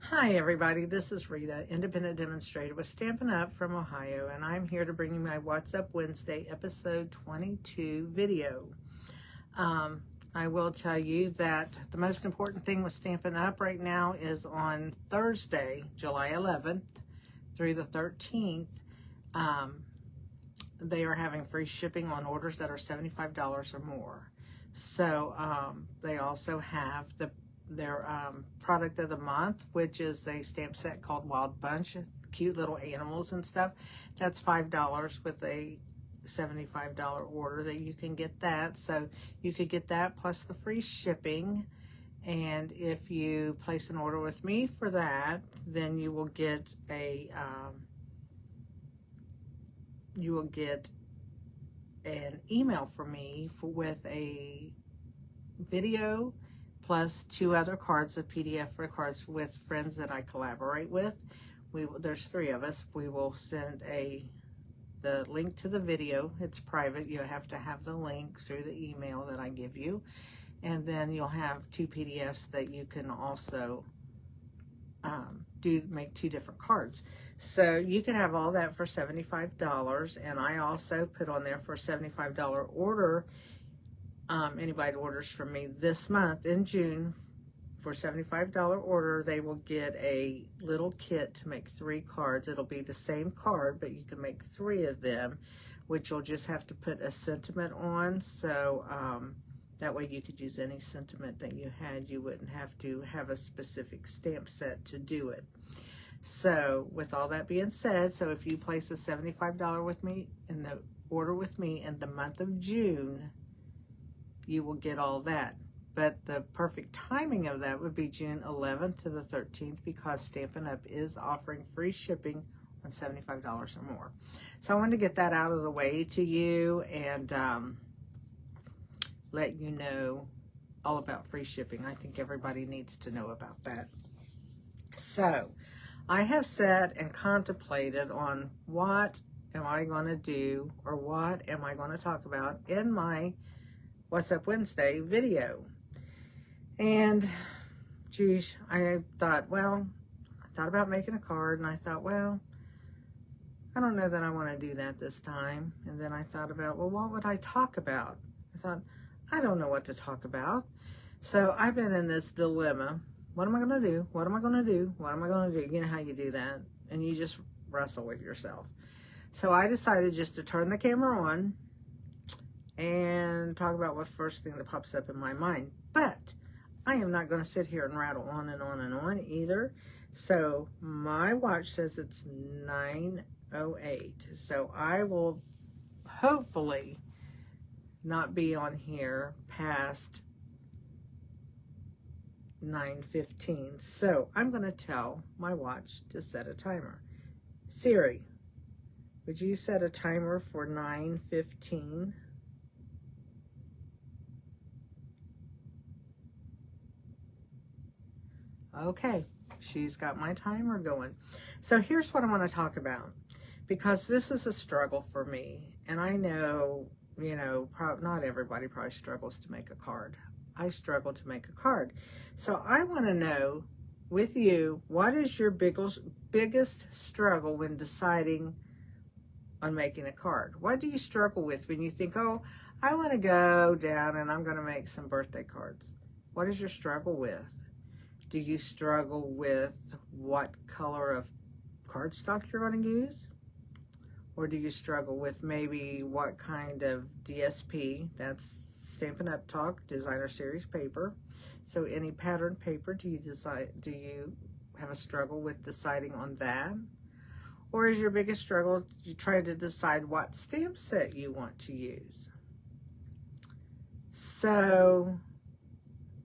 Hi everybody, this is Rita, independent demonstrator with Stampin' Up! From Ohio, and I'm here to bring you my What's Up Wednesday episode 22 video. I will tell you that the most important thing with Stampin' Up! Right now is on Thursday, July 11th through the 13th, they are having free shipping on orders that are $75 or more. So they also have their product of the month, which is a stamp set called Wild Bunch, cute little animals and stuff. That's $5 with a $75 order that you can get that. So you could get that plus the free shipping. And if you place an order with me for that, then you will get an email from me with a video plus 2 other cards, a PDF for cards with friends that I collaborate with. There's 3 of us. We will send the link to the video. It's private. You have to have the link through the email that I give you. And then you'll have 2 PDFs that you can also make 2 different cards. So you can have all that for $75. And I also put on there for a $75 order. Anybody orders from me this month in June for $75 order, they will get a little kit to make 3 cards. It'll be the same card, but you can make 3 of them, which you'll just have to put a sentiment on. So that way you could use any sentiment that you had. You wouldn't have to have a specific stamp set to do it. So with all that being said, so if you place a $75 with me in the order with me in the month of June, you will get all that. But the perfect timing of that would be June 11th to the 13th, because Stampin' Up! Is offering free shipping on $75 or more. So I wanted to get that out of the way to you and let you know all about free shipping. I think everybody needs to know about that. So I have sat and contemplated on what am I going to do, or what am I going to talk about in my What's Up Wednesday video. And geez, I thought about making a card, and I thought, well, I don't know that I want to do that this time. And then I thought about, well, what would I talk about? I thought, I don't know what to talk about. So I've been in this dilemma. What am I going to do? What am I going to do? What am I going to do? You know how you do that, and you just wrestle with yourself. So I decided just to turn the camera on and talk about what first thing that pops up in my mind. But I am not going to sit here and rattle on and on and on either. So my watch says it's 9:08. So I will hopefully not be on here past 9:15. So I'm going to tell my watch to set a timer. Siri, would you set a timer for 9:15? Okay, she's got my timer going. So here's what I want to talk about, because this is a struggle for me. And I know, not everybody probably struggles to make a card. I struggle to make a card. So I want to know with you, what is your biggest struggle when deciding on making a card? What do you struggle with when you think, oh, I want to go down and I'm going to make some birthday cards? What is your struggle with? Do you struggle with what color of cardstock you're going to use? Or do you struggle with maybe what kind of DSP, that's Stampin' Up! Talk, Designer Series paper. So any pattern paper, do you have a struggle with deciding on that? Or is your biggest struggle you try to decide what stamp set you want to use? So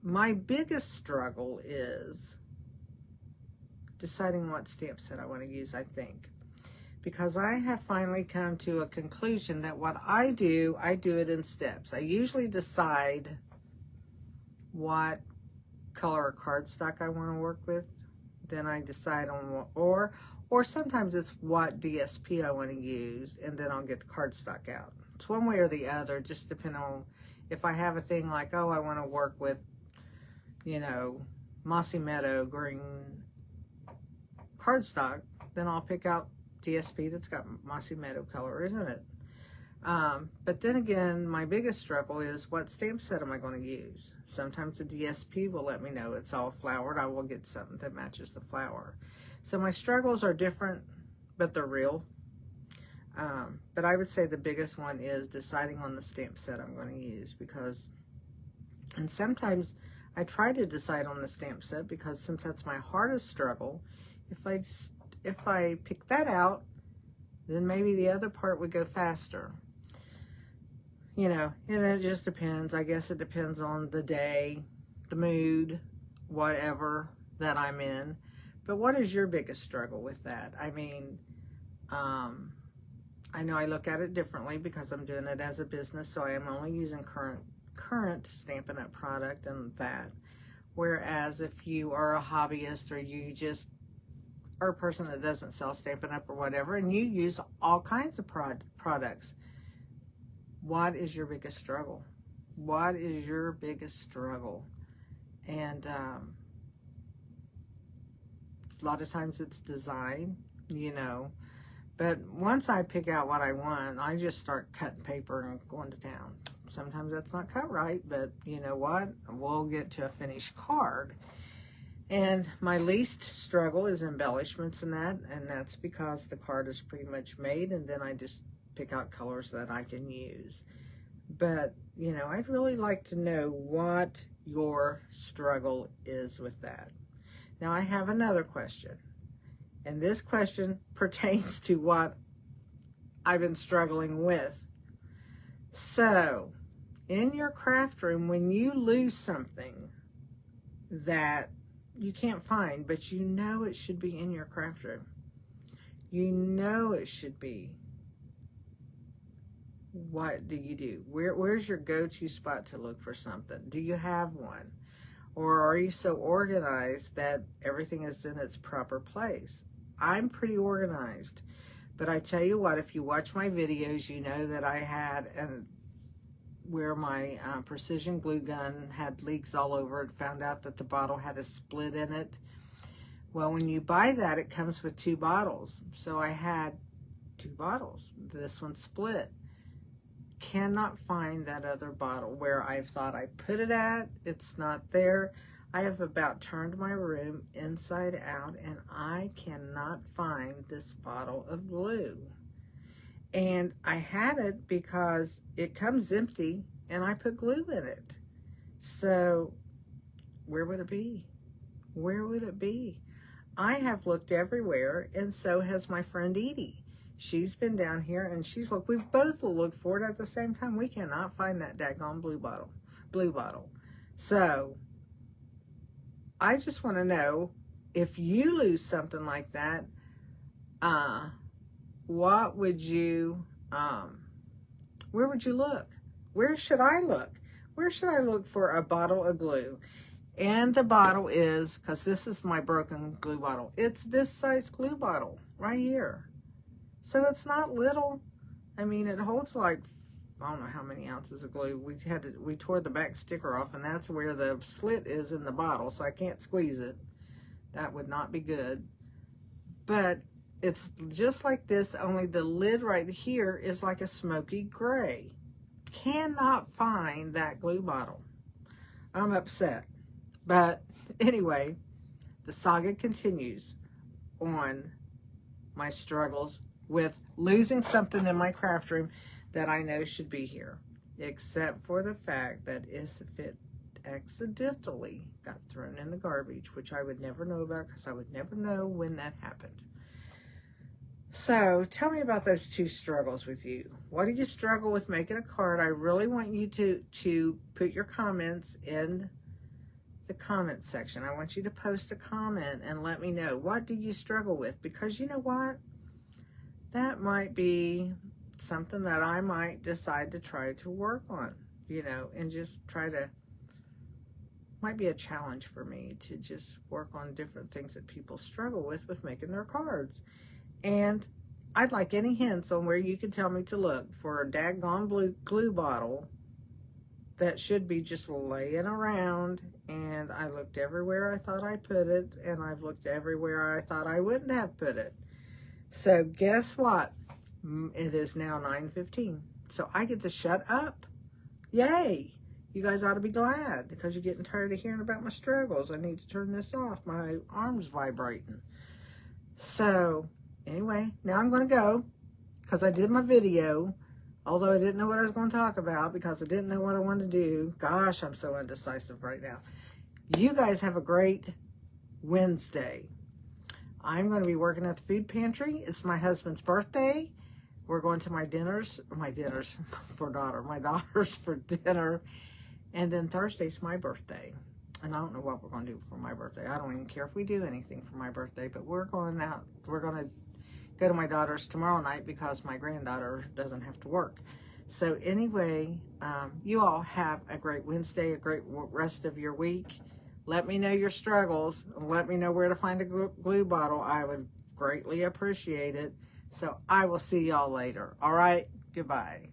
my biggest struggle is deciding what stamp set I want to use, I think. Because I have finally come to a conclusion that what I do it in steps. I usually decide what color cardstock I want to work with. Then I decide on what, or sometimes it's what DSP I want to use, and then I'll get the cardstock out. It's one way or the other, just depending on if I have a thing like, oh, I want to work with, Mossy Meadow, green cardstock, then I'll pick out DSP that's got mossy meadow colors in it. But then again, my biggest struggle is what stamp set am I going to use? Sometimes the DSP will let me know it's all flowered. I will get something that matches the flower. So my struggles are different, but they're real. But I would say the biggest one is deciding on the stamp set I'm going to use, because, and sometimes I try to decide on the stamp set because since that's my hardest struggle, if I pick that out, then maybe the other part would go faster. You know, and it just depends. I guess it depends on the day, the mood, whatever that I'm in. But what is your biggest struggle with that? I mean, I know I look at it differently because I'm doing it as a business, so I am only using current Stampin' Up! Product and that. Whereas if you are a hobbyist or you just are a person that doesn't sell Stampin' Up! Or whatever, and you use all kinds of products, what is your biggest struggle? What is your biggest struggle? And a lot of times it's design, you know. But once I pick out what I want, I just start cutting paper and going to town. Sometimes that's not cut right, but you know what? We'll get to a finished card. And my least struggle is embellishments and that's because the card is pretty much made, and then I just pick out colors that I can use. But, you know, I'd really like to know what your struggle is with that. Now, I have another question. And this question pertains to what I've been struggling with. So, in your craft room, when you lose something that you can't find, but you know it should be in your craft room, you know it should be, what do you do? Where's your go-to spot to look for something? Do you have one? Or are you so organized that everything is in its proper place? I'm pretty organized, but I tell you what, if you watch my videos, you know that I had where my precision glue gun had leaks all over it, found out that the bottle had a split in it. Well, when you buy that, it comes with 2 bottles. So I had 2 bottles. This one split. Cannot find that other bottle where I thought I put it at. It's not there. I have about turned my room inside out, and I cannot find this bottle of glue. And I had it because it comes empty and I put glue in it. So where would it be? Where would it be? I have looked everywhere, and so has my friend Edie. She's been down here and she's looked. We've both looked for it at the same time. We cannot find that daggone blue bottle. So I just want to know, if you lose something like that, what would you, where would you look? Where should I look? Where should I look for a bottle of glue? And the bottle is, because this is my broken glue bottle, it's this size glue bottle right here. So it's not little. I mean, it holds like, I don't know how many ounces of glue. We tore the back sticker off, and that's where the slit is in the bottle, so I can't squeeze it. That would not be good. But it's just like this, only the lid right here is like a smoky gray. Cannot find that glue bottle. I'm upset. But anyway, the saga continues on my struggles with losing something in my craft room that I know should be here, except for the fact that if it accidentally got thrown in the garbage, which I would never know about because I would never know when that happened. So tell me about those 2 struggles with you. What do you struggle with making a card? I really want you to put your comments in the comment section. I want you to post a comment and let me know, what do you struggle with? Because you know what? That might be something that I might decide to try to work on, you know, and just try to, might be a challenge for me to just work on different things that people struggle with making their cards. And I'd like any hints on where you could tell me to look for a daggone glue bottle that should be just laying around, and I looked everywhere I thought I put it, and I've looked everywhere I thought I wouldn't have put it. So guess what? It is now 9:15, so I get to shut up. Yay! You guys ought to be glad, because you're getting tired of hearing about my struggles. I need to turn this off. My arm's vibrating. So anyway, now I'm going to go, because I did my video. Although I didn't know what I was going to talk about, because I didn't know what I wanted to do. Gosh, I'm so indecisive right now. You guys have a great Wednesday. I'm going to be working at the food pantry. It's my husband's birthday. We're going to my dinners for my daughters for dinner. And then Thursday's my birthday. And I don't know what we're going to do for my birthday. I don't even care if we do anything for my birthday, but we're going out. We're going to go to my daughter's tomorrow night, because my granddaughter doesn't have to work. So anyway, you all have a great Wednesday, a great rest of your week. Let me know your struggles. Let me know where to find a glue bottle. I would greatly appreciate it. So I will see y'all later. All right, goodbye.